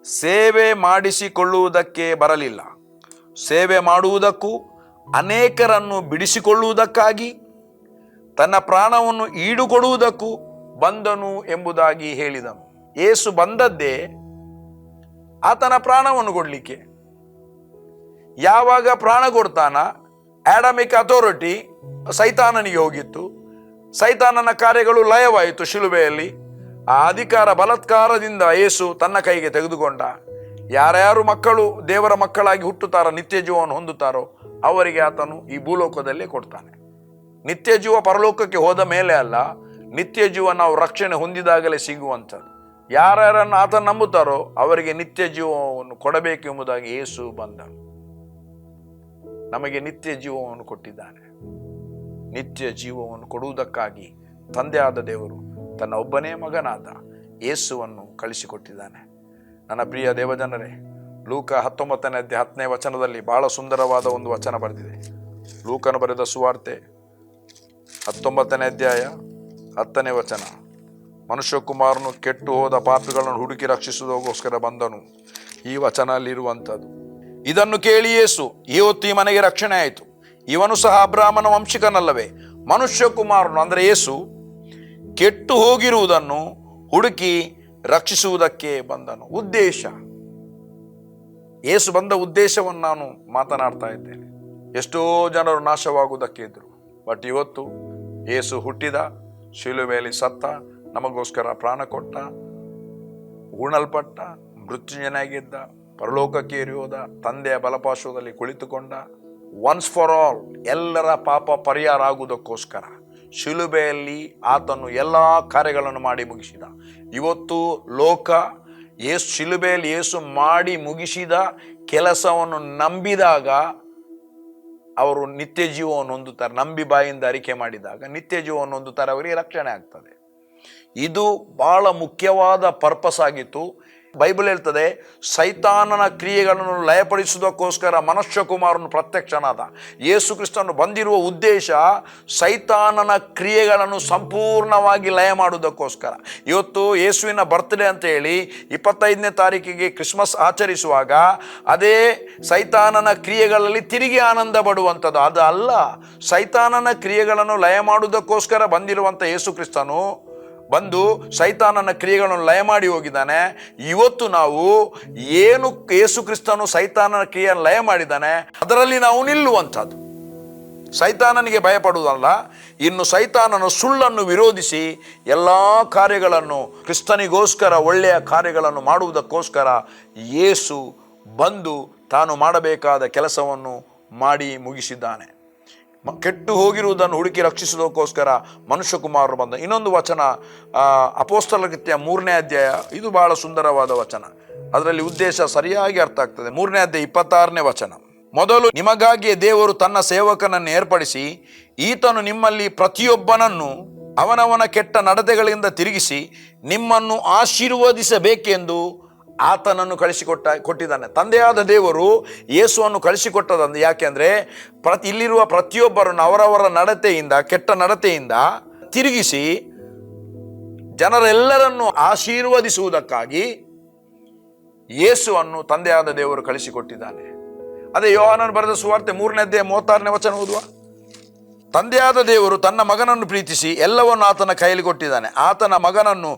ಸೇವೆ ಮಾಡಿಸಿಕೊಳ್ಳುವುದಕ್ಕೆ ಬರಲಿಲ್ಲ, ಸೇವೆ ಮಾಡುವುದಕ್ಕೂ ಅನೇಕರನ್ನು ಬಿಡಿಸಿಕೊಳ್ಳುವುದಕ್ಕಾಗಿ ತನ್ನ ಪ್ರಾಣವನ್ನು ಈಡುಕೊಡುವುದಕ್ಕೂ ಬಂದನು ಎಂಬುದಾಗಿ ಹೇಳಿದನು. ಯೇಸು ಬಂದದ್ದೇ ಆತನ ಪ್ರಾಣವನ್ನು ಕೊಡಲಿಕ್ಕೆ. ಯಾವಾಗ ಪ್ರಾಣ ಕೊಡ್ತಾನ, ಆಡಮಿಕ್ ಅಥಾರಿಟಿ ಸೈತಾನನಿಗೆ ಹೋಗಿತ್ತು, ಸೈತಾನನ ಕಾರ್ಯಗಳು ಲಯವಾಯಿತು ಶಿಲುಬೆಯಲ್ಲಿ. ಆ ಅಧಿಕಾರ ಬಲಾತ್ಕಾರದಿಂದ ಯೇಸು ತನ್ನ ಕೈಗೆ ತೆಗೆದುಕೊಂಡ. ಯಾರ್ಯಾರು ಮಕ್ಕಳು ದೇವರ ಮಕ್ಕಳಾಗಿ ಹುಟ್ಟುತ್ತಾರೋ, ನಿತ್ಯ ಜೀವವನ್ನು ಹೊಂದುತ್ತಾರೋ ಅವರಿಗೆ ಆತನು ಈ ಭೂಲೋಕದಲ್ಲೇ ಕೊಡ್ತಾನೆ. ನಿತ್ಯ ಜೀವ ಪರಲೋಕಕ್ಕೆ ಹೋದ ಮೇಲೆ ಅಲ್ಲ, ನಿತ್ಯ ಜೀವ ನಾವು ರಕ್ಷಣೆ ಹೊಂದಿದಾಗಲೇ ಸಿಗುವಂಥದ್ದು. ಯಾರ್ಯಾರನ್ನು ಆತನ ನಂಬುತ್ತಾರೋ ಅವರಿಗೆ ನಿತ್ಯ ಜೀವವನ್ನು ಕೊಡಬೇಕೆಂಬುದಾಗಿ ಯೇಸು ಬಂದನು. ನಮಗೆ ನಿತ್ಯ ಜೀವವನ್ನು ಕೊಟ್ಟಿದ್ದಾನೆ. ನಿತ್ಯ ಜೀವವನ್ನು ಕೊಡುವುದಕ್ಕಾಗಿ ತಂದೆಯಾದ ದೇವರು ತನ್ನ ಒಬ್ಬನೇ ಮಗನಾದ ಯೇಸುವನ್ನು ಕಳಿಸಿಕೊಟ್ಟಿದ್ದಾನೆ. ನನ್ನ ಪ್ರಿಯ ದೇವಜನರೇ, ಲೂಕ 19ನೇ ಅಧ್ಯಾಯ 10ನೇ ವಚನದಲ್ಲಿ ಬಹಳ ಸುಂದರವಾದ ಒಂದು ವಚನ ಬರೆದಿದೆ. ಲೂಕನು ಬರೆದ ಸುವಾರ್ತೆ 19ನೇ ಅಧ್ಯಾಯ 10ನೇ ವಚನ, ಮನುಷ್ಯಕುಮಾರನು ಕೆಟ್ಟು ಹೋದ ಪಾಪಿಗಳನ್ನು ಹುಡುಕಿ ರಕ್ಷಿಸುವುದಕ್ಕೋಸ್ಕರ ಬಂದನು. ಈ ವಚನ ಅಲ್ಲಿರುವಂಥದ್ದು. ಇದನ್ನು ಕೇಳಿ ಯೇಸು, ಇವತ್ತು ಈ ಮನೆಗೆ ರಕ್ಷಣೆ ಆಯಿತು, ಇವನು ಸಹ ಅಬ್ರಾಹ್ಮನ ವಂಶಿಕನಲ್ಲವೇ? ಮನುಷ್ಯಕುಮಾರನು ಅಂದರೆ ಯೇಸು ಕೆಟ್ಟು ಹೋಗಿರುವುದನ್ನು ಹುಡುಕಿ ರಕ್ಷಿಸುವುದಕ್ಕೆ ಬಂದನು. ಉದ್ದೇಶ, ಯೇಸು ಬಂದ ಉದ್ದೇಶವನ್ನು ನಾನು ಮಾತನಾಡ್ತಾ ಇದ್ದೇನೆ. ಎಷ್ಟೋ ಜನರು ನಾಶವಾಗುವುದಕ್ಕೆ ಇದ್ದರು, ಬಟ್ ಇವತ್ತು ಯೇಸು ಹುಟ್ಟಿದ, ಶಿಲುಬೆಯಲ್ಲಿ ಸತ್ತ, ನಮಗೋಸ್ಕರ ಪ್ರಾಣ ಕೊಟ್ಟ, ಉಣಲ್ಪಟ್ಟ, ಮೃತ್ಯುಂಜಯನಾಗಿದ್ದ, ಪರಲೋಕಕ್ಕೆ ಏರಿ ಹೋದ, ತಂದೆಯ ಬಲಪಾರ್ಶ್ವದಲ್ಲಿ ಕುಳಿತುಕೊಂಡ, ಒನ್ಸ್ ಫಾರ್ ಆಲ್ ಎಲ್ಲರ ಪಾಪ ಪರಿಹಾರ ಆಗುವುದಕ್ಕೋಸ್ಕರ ಶಿಲುಬೆಯಲ್ಲಿ ಆತನು ಎಲ್ಲ ಕಾರ್ಯಗಳನ್ನು ಮಾಡಿ ಮುಗಿಸಿದ. ಇವತ್ತು ಲೋಕ ಯೇಸು ಶಿಲುಬೆಯಲ್ಲಿ ಯೇಸು ಮಾಡಿ ಮುಗಿಸಿದ ಕೆಲಸವನ್ನು ನಂಬಿದಾಗ ಅವರು ನಿತ್ಯ ಜೀವವನ್ನು ಹೊಂದುತ್ತಾರೆ. ನಂಬಿ ಬಾಯಿಂದ ಅರಿಕೆ ಮಾಡಿದಾಗ ನಿತ್ಯ ಜೀವವನ್ನು ಹೊಂದುತ್ತಾರೆ, ಅವರಿಗೆ ರಕ್ಷಣೆ ಆಗ್ತದೆ. ಇದು ಬಹಳ ಮುಖ್ಯವಾದ ಪರ್ಪಸ್ ಆಗಿತ್ತು. ಬೈಬಲ್ ಹೇಳ್ತದೆ, ಸೈತಾನನ ಕ್ರಿಯೆಗಳನ್ನು ಲಯಪಡಿಸುವುದಕ್ಕೋಸ್ಕರ ಮನುಷ್ಯ ಕುಮಾರನು ಪ್ರತ್ಯಕ್ಷನಾದ. ಯೇಸು ಕ್ರಿಸ್ತನು ಬಂದಿರುವ ಉದ್ದೇಶ ಸೈತಾನನ ಕ್ರಿಯೆಗಳನ್ನು ಸಂಪೂರ್ಣವಾಗಿ ಲಯ ಮಾಡುವುದಕ್ಕೋಸ್ಕರ. ಇವತ್ತು ಯೇಸುವಿನ ಬರ್ತ್ಡೇ ಅಂತ ಹೇಳಿ 25ನೇ ತಾರೀಕಿಗೆ ಕ್ರಿಸ್ಮಸ್ ಆಚರಿಸುವಾಗ ಅದೇ ಸೈತಾನನ ಕ್ರಿಯೆಗಳಲ್ಲಿ ತಿರುಗಿ ಆನಂದ ಪಡುವಂಥದ್ದು. ಅದು ಅಲ್ಲ. ಸೈತಾನನ ಕ್ರಿಯೆಗಳನ್ನು ಲಯ ಮಾಡುವುದಕ್ಕೋಸ್ಕರ ಬಂದಿರುವಂಥ ಯೇಸು ಕ್ರಿಸ್ತನು ಬಂದು ಸೈತಾನನ ಕ್ರಿಯೆಗಳನ್ನು ಲಯ ಮಾಡಿ ಹೋಗಿದ್ದಾನೆ. ಇವತ್ತು ನಾವು ಏನು ಯೇಸು ಕ್ರಿಸ್ತನು ಸೈತಾನನ ಕ್ರಿಯೆಯನ್ನು ಲಯ ಮಾಡಿದ್ದಾನೆ ಅದರಲ್ಲಿ ನಾವು ನಿಲ್ಲುವಂಥದ್ದು. ಸೈತಾನನಿಗೆ ಭಯಪಡುವುದಲ್ಲ, ಇನ್ನು ಸೈತಾನನ ಸುಳ್ಳನ್ನು ವಿರೋಧಿಸಿ ಎಲ್ಲ ಕಾರ್ಯಗಳನ್ನು ಕ್ರಿಸ್ತನಿಗೋಸ್ಕರ ಒಳ್ಳೆಯ ಕಾರ್ಯಗಳನ್ನು ಮಾಡುವುದಕ್ಕೋಸ್ಕರ ಯೇಸು ಬಂದು ತಾನು ಮಾಡಬೇಕಾದ ಕೆಲಸವನ್ನು ಮಾಡಿ ಮುಗಿಸಿದ್ದಾನೆ. ಕೆಟ್ಟು ಹೋಗಿರುವುದನ್ನು ಹುಡುಕಿ ರಕ್ಷಿಸುವುದಕ್ಕೋಸ್ಕರ ಮನುಷ್ಯ ಕುಮಾರರು ಬಂದ. ಇನ್ನೊಂದು ವಚನ ಅಪೊಸ್ತಲರ ಕೃತ್ಯ 3ನೇ ಅಧ್ಯಾಯ, ಇದು ಬಹಳ ಸುಂದರವಾದ ವಚನ. ಅದರಲ್ಲಿ ಉದ್ದೇಶ ಸರಿಯಾಗಿ ಅರ್ಥ ಆಗ್ತದೆ. 3ನೇ ಅಧ್ಯಾಯ 26ನೇ ವಚನ. ಮೊದಲು ನಿಮಗಾಗಿಯೇ ದೇವರು ತನ್ನ ಸೇವಕನನ್ನು ಏರ್ಪಡಿಸಿ ಈತನು ನಿಮ್ಮಲ್ಲಿ ಪ್ರತಿಯೊಬ್ಬನನ್ನು ಅವನವನ ಕೆಟ್ಟ ನಡತೆಗಳಿಂದ ತಿರುಗಿಸಿ ನಿಮ್ಮನ್ನು ಆಶೀರ್ವದಿಸಬೇಕೆಂದು ಆತನನ್ನು ಕೊಟ್ಟಿದ್ದಾನೆ. ತಂದೆಯಾದ ದೇವರು ಯೇಸುವನ್ನು ಕಳಿಸಿಕೊಟ್ಟದಂದು ಯಾಕೆಂದರೆ ಇಲ್ಲಿರುವ ಪ್ರತಿಯೊಬ್ಬರನ್ನು ಅವರವರ ನಡತೆಯಿಂದ, ಕೆಟ್ಟ ನಡತೆಯಿಂದ ತಿರುಗಿಸಿ ಜನರೆಲ್ಲರನ್ನು ಆಶೀರ್ವದಿಸುವುದಕ್ಕಾಗಿ ಯೇಸುವನ್ನು ತಂದೆಯಾದ ದೇವರು ಕಳಿಸಿಕೊಟ್ಟಿದ್ದಾನೆ. ಅದೇ ಯೋಹಾನನು ಬರೆದ ಸುವಾರ್ತೆ 3ನೇ ಅಧ್ಯಾಯ 36ನೇ ವಚನ ಓದುವ. ತಂದೆಯಾದ ದೇವರು ತನ್ನ ಮಗನನ್ನು ಪ್ರೀತಿಸಿ ಎಲ್ಲವನ್ನು ಆತನ ಕೈಯಲ್ಲಿ ಕೊಟ್ಟಿದ್ದಾನೆ. ಆತನ ಮಗನನ್ನು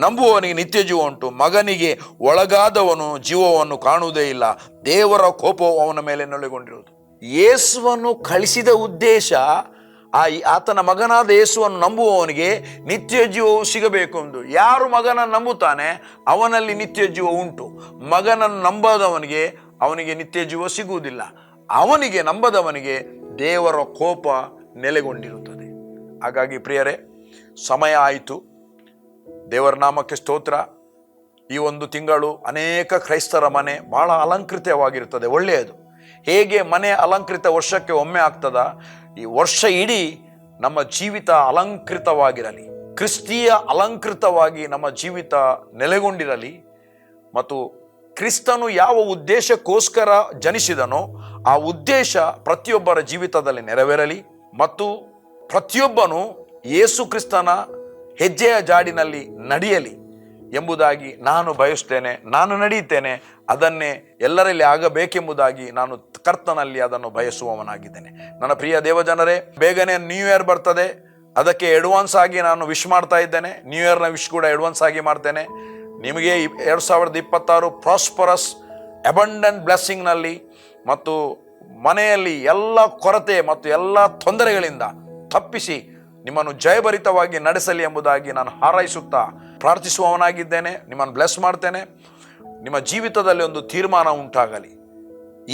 ನಂಬುವವನಿಗೆ ನಿತ್ಯ ಜೀವ ಉಂಟು. ಮಗನಿಗೆ ಒಳಗಾದವನು ಜೀವವನ್ನು ಕಾಣುವುದೇ ಇಲ್ಲ. ದೇವರ ಕೋಪವು ಅವನ ಮೇಲೆ ನೆಲೆಗೊಂಡಿರುವುದು. ಯೇಸುವನ್ನು ಕಳಿಸಿದ ಉದ್ದೇಶ ಆತನ ಮಗನಾದ ಯೇಸುವನ್ನು ನಂಬುವವನಿಗೆ ನಿತ್ಯ ಜೀವವು ಸಿಗಬೇಕು ಎಂದು. ಯಾರು ಮಗನನ್ನು ನಂಬುತ್ತಾನೆ ಅವನಲ್ಲಿ ನಿತ್ಯ ಜೀವ ಉಂಟು. ಮಗನನ್ನು ನಂಬದವನಿಗೆ ಅವನಿಗೆ ನಿತ್ಯ ಜೀವ ಸಿಗುವುದಿಲ್ಲ. ಅವನಿಗೆ ನಂಬದವನಿಗೆ ದೇವರ ಕೋಪ ನೆಲೆಗೊಂಡಿರುತ್ತದೆ. ಹಾಗಾಗಿ ಪ್ರಿಯರೇ, ಸಮಯ ಆಯಿತು. ದೇವರ ನಾಮಕ್ಕೆ ಸ್ತೋತ್ರ. ಈ ಒಂದು ತಿಂಗಳು ಅನೇಕ ಕ್ರೈಸ್ತರ ಮನೆ ಬಹಳ ಅಲಂಕೃತವಾಗಿರುತ್ತದೆ. ಒಳ್ಳೆಯದು. ಹೇಗೆ ಮನೆ ಅಲಂಕೃತ ವರ್ಷಕ್ಕೆ ಒಮ್ಮೆ ಆಗ್ತದ, ಈ ವರ್ಷ ಇಡೀ ನಮ್ಮ ಜೀವಿತ ಅಲಂಕೃತವಾಗಿರಲಿ, ಕ್ರಿಸ್ತೀಯ ಅಲಂಕೃತವಾಗಿ ನಮ್ಮ ಜೀವಿತ ನೆಲೆಗೊಂಡಿರಲಿ. ಮತ್ತು ಕ್ರಿಸ್ತನು ಯಾವ ಉದ್ದೇಶಕ್ಕೋಸ್ಕರ ಜನಿಸಿದನೋ ಆ ಉದ್ದೇಶ ಪ್ರತಿಯೊಬ್ಬರ ಜೀವಿತದಲ್ಲಿ ನೆರವೇರಲಿ. ಮತ್ತು ಪ್ರತಿಯೊಬ್ಬನು ಯೇಸು ಕ್ರಿಸ್ತನ ಹೆಜ್ಜೆಯ ಜಾಡಿನಲ್ಲಿ ನಡೆಯಲಿ ಎಂಬುದಾಗಿ ನಾನು ಬಯಸ್ತೇನೆ. ನಾನು ನಡೆಯುತ್ತೇನೆ, ಅದನ್ನೇ ಎಲ್ಲರಲ್ಲಿ ಆಗಬೇಕೆಂಬುದಾಗಿ ನಾನು ಕರ್ತನಲ್ಲಿ ಅದನ್ನು ಬಯಸುವವನಾಗಿದ್ದೇನೆ. ನನ್ನ ಪ್ರಿಯ ದೇವಜನರೇ, ಬೇಗನೆ ನ್ಯೂ ಇಯರ್ ಬರ್ತದೆ. ಅದಕ್ಕೆ ಅಡ್ವಾನ್ಸ್ ಆಗಿ ನಾನು ವಿಶ್ ಮಾಡ್ತಾ ಇದ್ದೇನೆ. ನ್ಯೂ ಇಯರ್ನ ವಿಶ್ ಕೂಡ ಅಡ್ವಾನ್ಸ್ ಆಗಿ ಮಾಡ್ತೇನೆ. ನಿಮಗೆ 2026 ಪ್ರಾಸ್ಪರಸ್ ಅಬಂಡೆಂಟ್ ಬ್ಲೆಸ್ಸಿಂಗ್ನಲ್ಲಿ ಮತ್ತು ಮನೆಯಲ್ಲಿ ಎಲ್ಲ ಕೊರತೆ ಮತ್ತು ಎಲ್ಲ ತೊಂದರೆಗಳಿಂದ ತಪ್ಪಿಸಿ ನಿಮ್ಮನ್ನು ಜಯಭರಿತವಾಗಿ ನಡೆಸಲಿ ಎಂಬುದಾಗಿ ನಾನು ಹಾರೈಸುತ್ತಾ ಪ್ರಾರ್ಥಿಸುವವನಾಗಿದ್ದೇನೆ. ನಿಮ್ಮನ್ನು ಬ್ಲೆಸ್ ಮಾಡ್ತೇನೆ. ನಿಮ್ಮ ಜೀವಿತದಲ್ಲಿ ಒಂದು ತೀರ್ಮಾನ ಉಂಟಾಗಲಿ.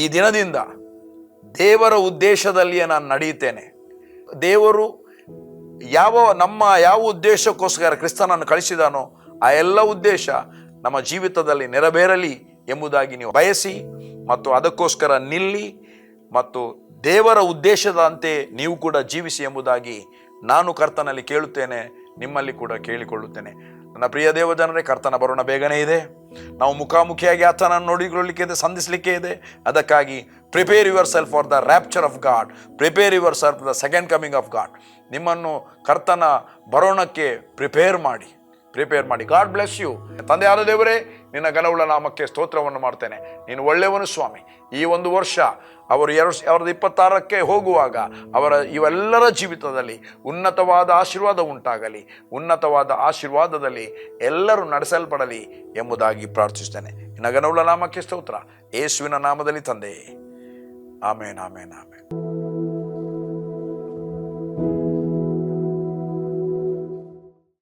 ಈ ದಿನದಿಂದ ದೇವರ ಉದ್ದೇಶದಲ್ಲಿಯೇ ನಾನು ನಡೆಯುತ್ತೇನೆ. ದೇವರು ಯಾವ ಉದ್ದೇಶಕ್ಕೋಸ್ಕರ ಕ್ರಿಸ್ತನನ್ನು ಕಳಿಸಿದಾನೋ ಆ ಎಲ್ಲ ಉದ್ದೇಶ ನಮ್ಮ ಜೀವಿತದಲ್ಲಿ ನೆರವೇರಲಿ ಎಂಬುದಾಗಿ ನೀವು ಬಯಸಿ ಮತ್ತು ಅದಕ್ಕೋಸ್ಕರ ನಿಲ್ಲಿ ಮತ್ತು ದೇವರ ಉದ್ದೇಶದಂತೆ ನೀವು ಕೂಡ ಜೀವಿಸಿ ಎಂಬುದಾಗಿ ನಾನು ಕರ್ತನಲ್ಲಿ ಕೇಳುತ್ತೇನೆ, ನಿಮ್ಮಲ್ಲಿ ಕೂಡ ಕೇಳಿಕೊಳ್ಳುತ್ತೇನೆ. ನನ್ನ ಪ್ರಿಯ ದೇವಜನರೇ, ಕರ್ತನ ಬರೋಣ ಬೇಗನೆ ಇದೆ. ನಾವು ಮುಖಾಮುಖಿಯಾಗಿ ಆತನನ್ನು ನೋಡಿಕೊಳ್ಳಲಿಕ್ಕೆ ಇದೆ, ಸಂಧಿಸಲಿಕ್ಕೆ ಇದೆ. ಅದಕ್ಕಾಗಿ prepare yourself for the rapture of God, prepare yourself for the second coming of God. ನಿಮ್ಮನ್ನು ಕರ್ತನ ಬರೋಣಕ್ಕೆ ಪ್ರಿಪೇರ್ ಮಾಡಿ. God bless you. ತಂದೆಯಾದ ದೇವರೇ, ನಿನ್ನ ಘನವುಳ್ಳ ನಾಮಕ್ಕೆ ಸ್ತೋತ್ರವನ್ನು ಮಾಡ್ತೇನೆ. ನೀನು ಒಳ್ಳೆಯವನು ಸ್ವಾಮಿ. ಈ ಒಂದು ವರ್ಷ ಅವರು 2026ಕ್ಕೆ ಹೋಗುವಾಗ ಅವರ ಇವೆಲ್ಲರ ಜೀವಿತದಲ್ಲಿ ಉನ್ನತವಾದ ಆಶೀರ್ವಾದ ಉಂಟಾಗಲಿ. ಉನ್ನತವಾದ ಆಶೀರ್ವಾದದಲ್ಲಿ ಎಲ್ಲರೂ ನಡೆಸಲ್ಪಡಲಿ ಎಂಬುದಾಗಿ ಪ್ರಾರ್ಥಿಸ್ತೇನೆ. ನಿನ್ನ ಘನವುಳ್ಳ ನಾಮಕ್ಕೆ ಸ್ತೋತ್ರ, ಯೇಸುವಿನ ನಾಮದಲ್ಲಿ ತಂದೆಯೇ. ಆಮೇನ್, ಆಮೇನ್, ಆಮೇನ್.